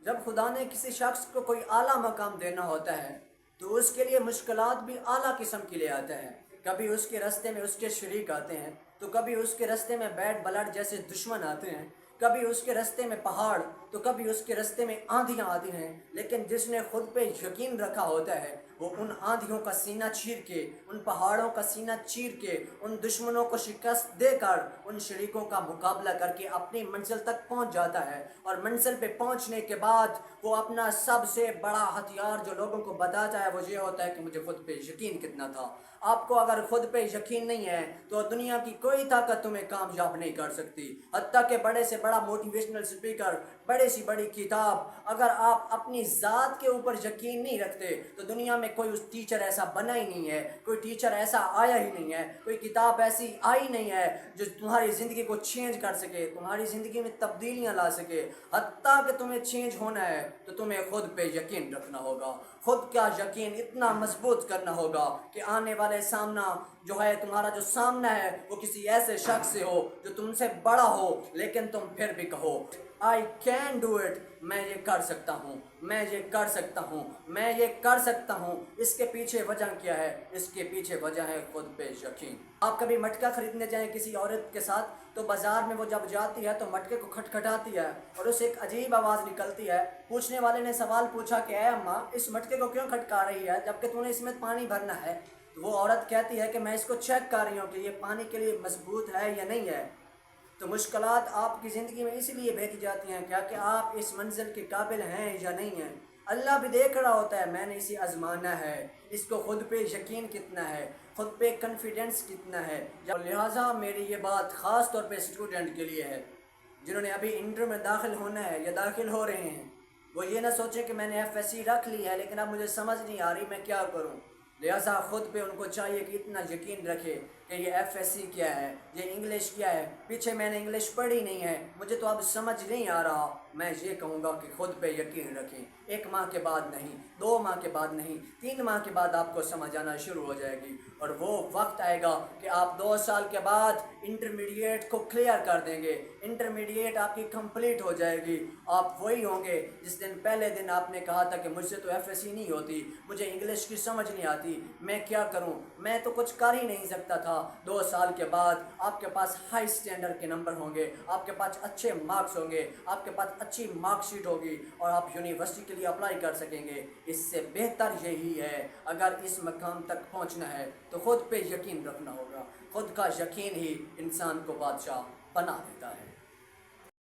جب خدا نے کسی شخص کو کوئی اعلیٰ مقام دینا ہوتا ہے تو اس کے لیے مشکلات بھی اعلیٰ قسم کی لے آتا ہے۔ کبھی اس کے راستے میں اس کے شریک آتے ہیں تو کبھی اس کے راستے میں بیڈ بلڈ جیسے دشمن آتے ہیں، کبھی اس کے راستے میں پہاڑ تو کبھی اس کے راستے میں آندھیاں آتی ہیں۔ لیکن جس نے خود پہ یقین رکھا ہوتا ہے وہ ان آندھیوں کا سینہ چیر کے، ان پہاڑوں کا سینہ چیر کے، ان دشمنوں کو شکست دے کر، ان شریکوں کا مقابلہ کر کے اپنی منزل تک پہنچ جاتا ہے۔ اور منزل پہ پہنچنے کے بعد وہ اپنا سب سے بڑا ہتھیار جو لوگوں کو بتاتا ہے وہ یہ ہوتا ہے کہ مجھے خود پہ یقین کتنا تھا۔ آپ کو اگر خود پہ یقین نہیں ہے تو دنیا کی کوئی طاقت تمہیں کامیاب نہیں کر سکتی، حتیٰ کہ بڑے سے بڑا موٹیویشنل اسپیکر، بڑے سی بڑی کتاب، اگر آپ اپنی ذات کے اوپر یقین نہیں رکھتے تو دنیا میں کوئی اس ٹیچر ایسا بنا ہی نہیں ہے، کوئی ٹیچر ایسا آیا ہی نہیں ہے، کوئی کتاب ایسی آئی نہیں ہے جو تمہاری زندگی کو چینج کر سکے، تمہاری زندگی میں تبدیلیاں لا سکے۔ حتیٰ کہ تمہیں چینج ہونا ہے تو تمہیں خود پہ یقین رکھنا ہوگا، خود کا یقین اتنا مضبوط کرنا ہوگا کہ آنے والے سامنا جو ہے، تمہارا جو سامنا ہے وہ کسی ایسے شخص سے ہو جو تم سے بڑا ہو، لیکن تم پھر بھی کہو I can do it، میں یہ کر سکتا ہوں، میں یہ کر سکتا ہوں، میں یہ کر سکتا ہوں۔ اس کے پیچھے وجہ کیا ہے؟ اس کے پیچھے وجہ ہے خود پہ یقین۔ آپ کبھی مٹکا خریدنے جائیں کسی عورت کے ساتھ تو بازار میں وہ جب جاتی ہے تو مٹکے کو کھٹکھٹاتی ہے اور اسے ایک عجیب آواز نکلتی ہے۔ پوچھنے والے نے سوال پوچھا کہ اے اماں، اس مٹکے کو کیوں کھٹکا رہی ہے جبکہ تو نے اس میں پانی بھرنا ہے؟ تو وہ عورت کہتی ہے کہ میں اس کو چیک کر رہی ہوں کہ یہ پانی کے لیے مضبوط ہے یا نہیں ہے۔ تو مشکلات آپ کی زندگی میں اس لیے بھیجی جاتی ہیں کیا کہ آپ اس منزل کے قابل ہیں یا نہیں ہیں۔ اللہ بھی دیکھ رہا ہوتا ہے میں نے اسے آزمانا ہے، اس کو خود پہ یقین کتنا ہے، خود پہ کانفیڈنس کتنا ہے۔ لہٰذا میری یہ بات خاص طور پہ اسٹوڈنٹ کے لیے ہے جنہوں نے ابھی انٹر میں داخل ہونا ہے یا داخل ہو رہے ہیں۔ وہ یہ نہ سوچیں کہ میں نے FSC رکھ لی ہے لیکن اب مجھے سمجھ نہیں آ رہی میں کیا کروں۔ لہٰذا خود پہ ان کو چاہیے کہ اتنا یقین رکھے کہ یہ FSC کیا ہے، یہ انگلش کیا ہے، پیچھے میں نے انگلش پڑھی نہیں ہے، مجھے تو اب سمجھ نہیں آ رہا۔ میں یہ کہوں گا کہ خود پہ یقین رکھیں۔ 1 ماہ کے بعد نہیں، 2 ماہ کے بعد نہیں، 3 ماہ کے بعد آپ کو سمجھ آنا شروع ہو جائے گی، اور وہ وقت آئے گا کہ آپ 2 سال کے بعد انٹرمیڈیٹ کو کلیئر کر دیں گے، انٹرمیڈیٹ آپ کی کمپلیٹ ہو جائے گی۔ آپ وہی ہوں گے جس دن پہلے دن آپ نے کہا تھا کہ مجھ سے تو FSC نہیں ہوتی، مجھے انگلش کی سمجھ نہیں آتی، میں کیا کروں، میں تو کچھ کر ہی نہیں سکتا تھا۔ 2 سال کے بعد آپ کے پاس ہائی سٹینڈرڈ کے نمبر ہوں گے، آپ کے پاس اچھے مارکس ہوں گے، آپ کے پاس اچھی مارک شیٹ ہوگی اور آپ یونیورسٹی کے لیے اپلائی کر سکیں گے۔ اس سے بہتر یہی ہے، اگر اس مقام تک پہنچنا ہے تو خود پہ یقین رکھنا ہوگا۔ خود کا یقین ہی انسان کو بادشاہ بنا دیتا ہے۔